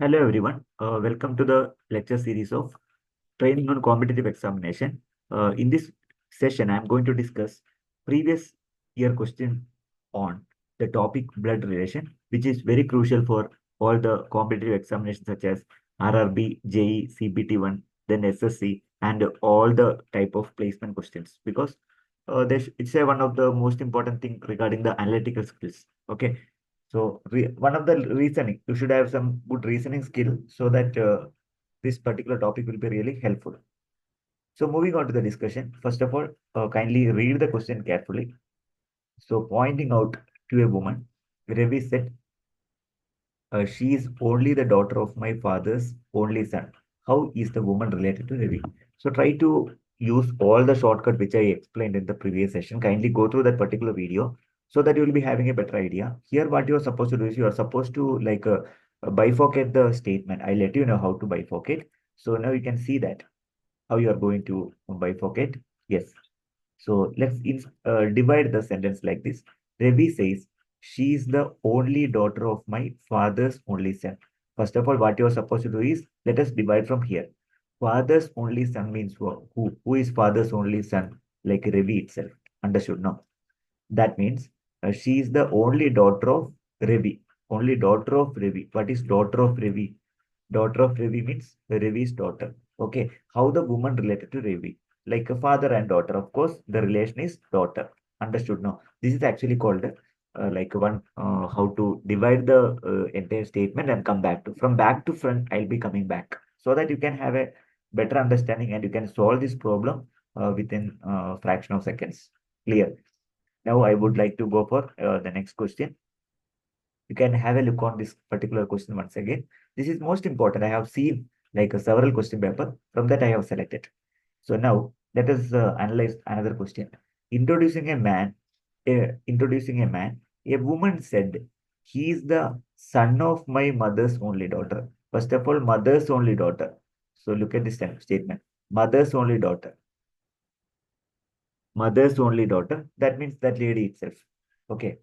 Hello everyone. Welcome to the lecture series of training on competitive examination. In this session, I am going to discuss previous year question on the topic blood relation, which is very crucial for all the competitive examinations such as RRB, JE, CBT1, then SSC, and all the type of placement questions because it's one of the most important thing regarding the analytical skills. Okay, so one of the reasoning, you should have some good reasoning skill so that this particular topic will be really helpful. So moving on to the discussion, first of all, kindly read the question carefully. So pointing out to a woman, Ravi said, she is only the daughter of my father's only son. How is the woman related to Ravi? So try to use all the shortcut which I explained in the previous session. Kindly go through that particular video so that you will be having a better idea. Here, what you are supposed to do is you are supposed to bifurcate the statement. I let you know how to bifurcate. So now you can see that how you are going to bifurcate. Yes. So let's divide the sentence like this. Ravi says, she is the only daughter of my father's only son. First of all, what you are supposed to do is, let us divide from here. Father's only son means who? Who is father's only son? Like Ravi itself. Understood? No. That means she is the only daughter of Ravi. Only daughter of Ravi. What is daughter of Ravi? Daughter of Ravi means Ravi's daughter. Okay. How the woman related to Ravi? Like a father and daughter. Of course, the relation is daughter. Understood? No. This is actually called how to divide the entire statement and come back to. From back to front, I'll be coming back so that you can have a better understanding and you can solve this problem within a fraction of seconds. Clear? Now I would like to go for the next question. You can have a look on this particular question once again. This is most important. I have seen like several question paper. From that I have selected. So now let us analyze another question. Introducing a man, a woman said, he is the son of my mother's only daughter. First of all, mother's only daughter. So look at this statement. Mother's only daughter. Mother's only daughter. That means that lady itself. Okay.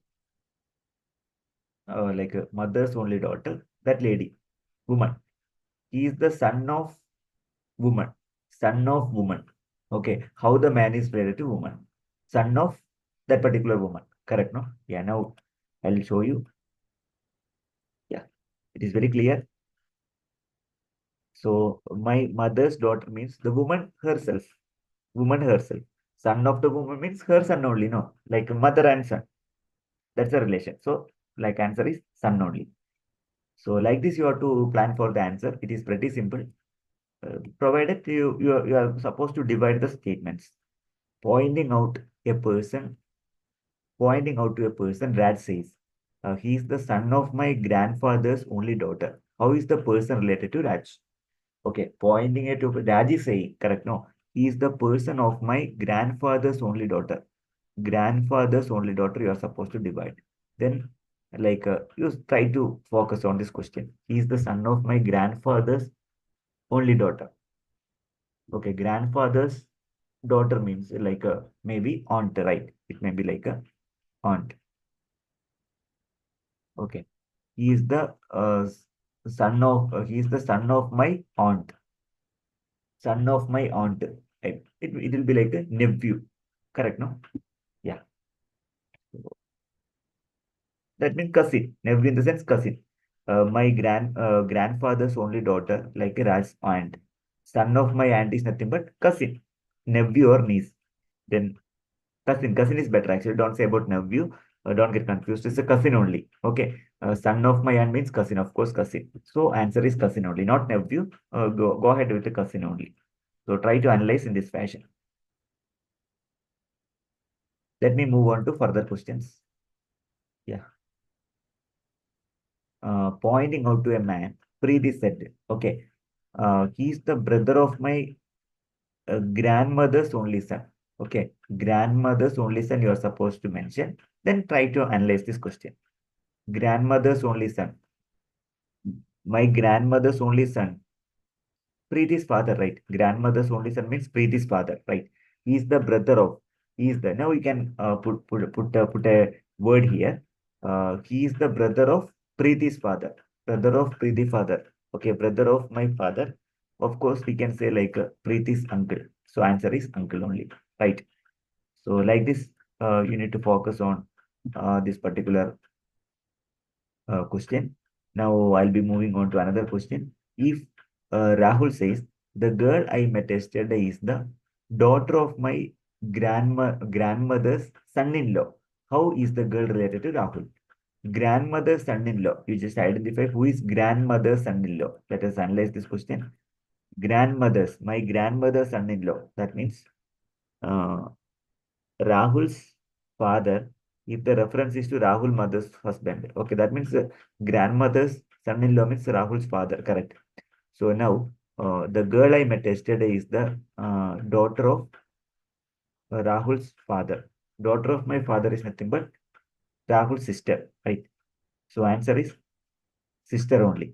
Like a mother's only daughter, that lady, woman. He is the son of woman, son of woman. Okay, how the man is related to woman, son of that particular woman. Correct, no? Yeah, now I'll show you. Yeah, it is very clear. So my mother's daughter means the woman herself, woman herself. Son of the woman means her son only, no? Like mother and son. That's a relation. So like answer is son only. So like this, you have to plan for the answer. It is pretty simple. Provided you are supposed to divide the statements. Pointing out a person, pointing out to a person, Raj says, he is the son of my grandfather's only daughter. How is the person related to Raj? Okay, pointing it to Raj is saying, correct? No, he is the person of my grandfather's only daughter. Grandfather's only daughter, you are supposed to divide. Then, you try to focus on this question. He is the son of my grandfather's only daughter. Okay, grandfather's daughter means like a maybe aunt, right? It may be like a aunt. Okay, he is the he is the son of my aunt. Son of my aunt. It will be like a nephew. Correct, no? Yeah. That means cousin. Nephew in the sense cousin. My grandfather's only daughter, like a Raj's aunt. Son of my aunt is nothing but cousin, nephew or niece. Then cousin is better actually. Don't say about nephew. Don't get confused. It's a cousin only. Okay. Son of my aunt means cousin, of course, cousin. So answer is cousin only, not nephew. Go ahead with the cousin only. So try to analyze in this fashion. Let me move on to further questions. Yeah. Pointing out to a man, Preeti said, okay, he's the brother of my grandmother's only son. Okay, grandmother's only son you are supposed to mention. Then try to analyze this question. Grandmother's only son. My grandmother's only son. Preeti's father, right? Grandmother's only son means Preeti's father, right? He is the brother of. He is the. Now we can put a word here. He is the brother of Preeti's father. Brother of Preeti's father. Okay, brother of my father. Of course, we can say like Preeti's uncle. So answer is uncle only, right? So like this, you need to focus on this particular question. Now I'll be moving on to another question. If Rahul says the girl I met yesterday is the daughter of my grandmother's son-in-law, how is the girl related to Rahul? Grandmother's son-in-law. You just identify who is grandmother's son-in-law. Let us analyze this question. My grandmother's son-in-law. That means uh, Rahul's father, if the reference is to Rahul mother's husband. Okay, that means grandmother's son-in-law means Rahul's father, correct. So now, the girl I met yesterday is the daughter of Rahul's father. Daughter of my father is nothing but Rahul's sister, right? So answer is sister only.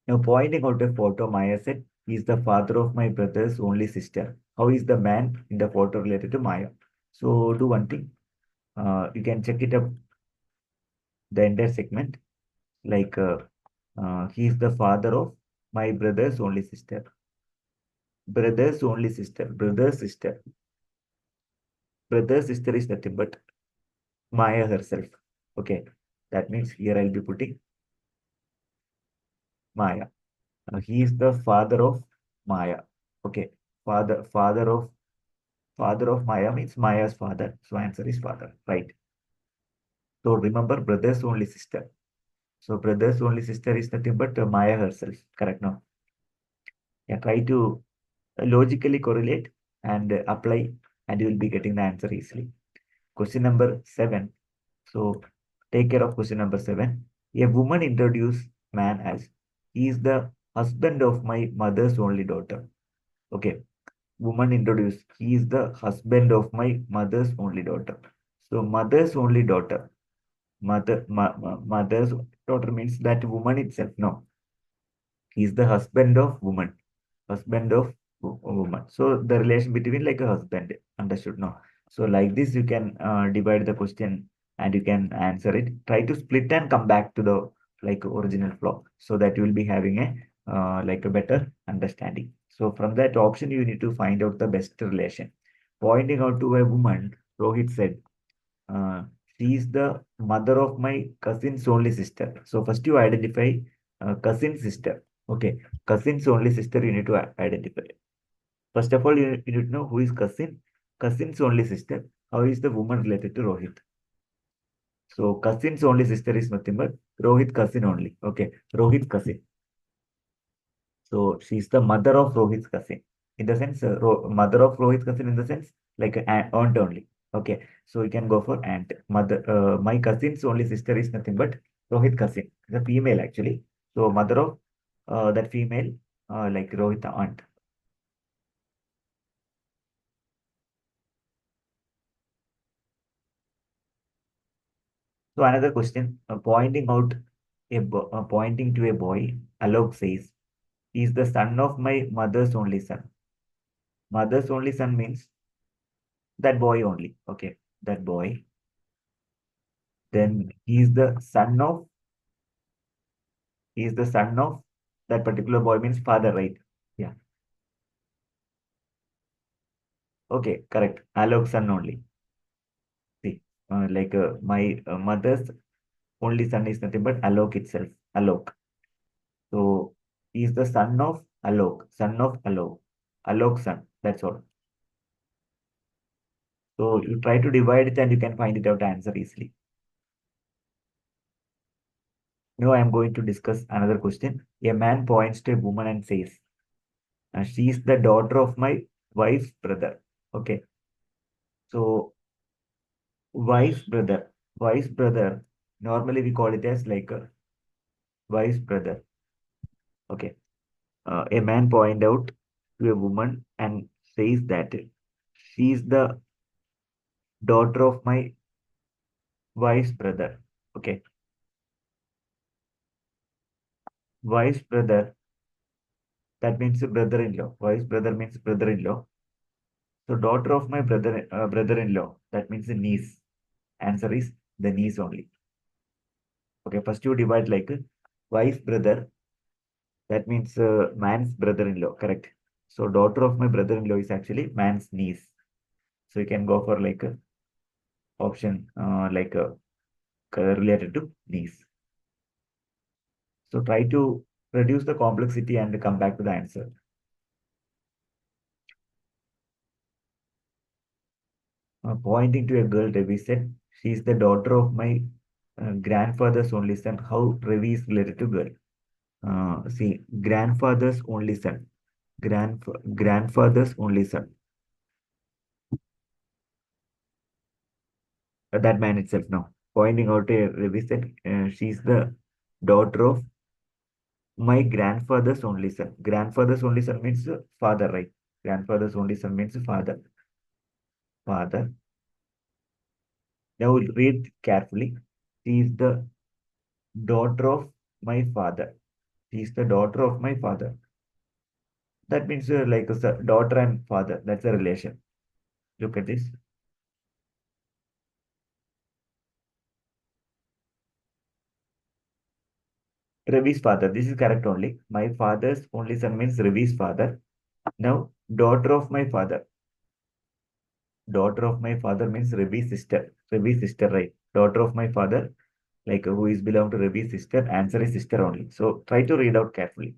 Now pointing out a photo, Maya said, he is the father of my brother's only sister. How is the man in the photo related to Maya? So do one thing. You can check it up the entire segment. Like he is the father of my brother's only sister. Brother's only sister. Brother's sister. Brother's sister is nothing but Maya herself. Okay. That means here I'll be putting Maya. He is the father of Maya. Okay. Father of Maya means Maya's father. So answer is father. Right. So remember brother's only sister. So brother's only sister is nothing but Maya herself. Correct now. Yeah, try to logically correlate and apply, and you will be getting the answer easily. Question number 7. So take care of question number 7. A woman introduced man as he is the husband of my mother's only daughter. Okay. Woman introduced he is the husband of my mother's only daughter. So mother's only daughter. Mother's daughter means that woman itself. No. He is the husband of woman. Husband of woman. So the relation between like a husband, understood? No. So like this, you can divide the question and you can answer it. Try to split and come back to the like original flow so that you will be having a like a better understanding. So from that option, you need to find out the best relation. Pointing out to a woman, Rohit said, uh, she is the mother of my cousin's only sister. So first you identify cousin sister. Okay, cousin's only sister you need to identify. First of all, you need to know who is cousin. Cousin's only sister. How is the woman related to Rohit? So cousin's only sister is nothing but Rohit cousin only. Okay, Rohit cousin. So she's the mother of Rohit's cousin. In the sense, mother of Rohit's cousin in the sense like aunt only. Okay, so you can go for aunt. Mother. My cousin's only sister is nothing but Rohit cousin. The female actually. So mother of that female like Rohit aunt. So another question, pointing to a boy, Alok says, "Is the son of my mother's only son." Mother's only son means that boy only. Okay, that boy. Then he is the son of that particular boy means father, right? Yeah. Okay, correct. Alok's son only. See, like my mother's only son is nothing but Alok itself. Alok. So he is the son of Alok, son of Alok. Alok's son. That's all. So you try to divide it and you can find it out answer easily. Now I am going to discuss another question. A man points to a woman and says, she is the daughter of my wife's brother. Okay. So wife's brother. Wife's brother. Normally we call it as like a wife's brother. Okay. A man point out to a woman and says that she is the daughter of my wife's brother. Okay. Wife's brother. That means brother-in-law. Wife's brother means brother-in-law. So daughter of my brother-in-law. That means a niece. Answer is the niece only. Okay, first you divide like wife brother. That means man's brother-in-law, correct? So daughter of my brother-in-law is actually man's niece. So you can go for like a option related to niece. So try to reduce the complexity and come back to the answer. Pointing to a girl, Ravi said, she is the daughter of my grandfather's only son. How Ravi is related to girl? See, grandfather's only son. Grandfather's only son. That man itself now. Pointing out a Ravi said, she's the daughter of my grandfather's only son. Grandfather's only son means father, right? Grandfather's only son means father. Father. Now read carefully. She is the daughter of my father. She is the daughter of my father. That means like daughter and father. That's a relation. Look at this. Ravi's father. This is correct only. My father's only son means Ravi's father. Now, daughter of my father. Daughter of my father means Ravi's sister. Ravi's sister, right? Daughter of my father, like who is belong to Ravi's sister. Answer is sister only. So try to read out carefully.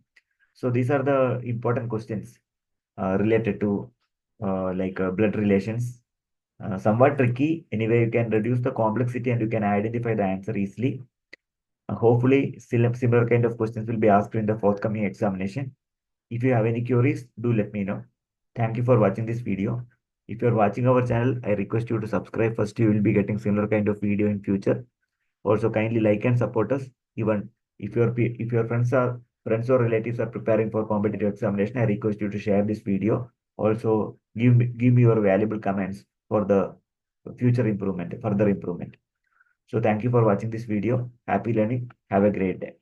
So these are the important questions related to blood relations. Somewhat tricky. Anyway, you can reduce the complexity and you can identify the answer easily. Hopefully, similar kind of questions will be asked in the forthcoming examination. If you have any queries, do let me know. Thank you for watching this video. If you are watching our channel, I request you to subscribe. First, you will be getting similar kind of video in future. Also, kindly like and support us. Even if your friends or relatives are preparing for competitive examination, I request you to share this video. Also, give me your valuable comments for the future improvement, further improvement. So thank you for watching this video. Happy learning. Have a great day.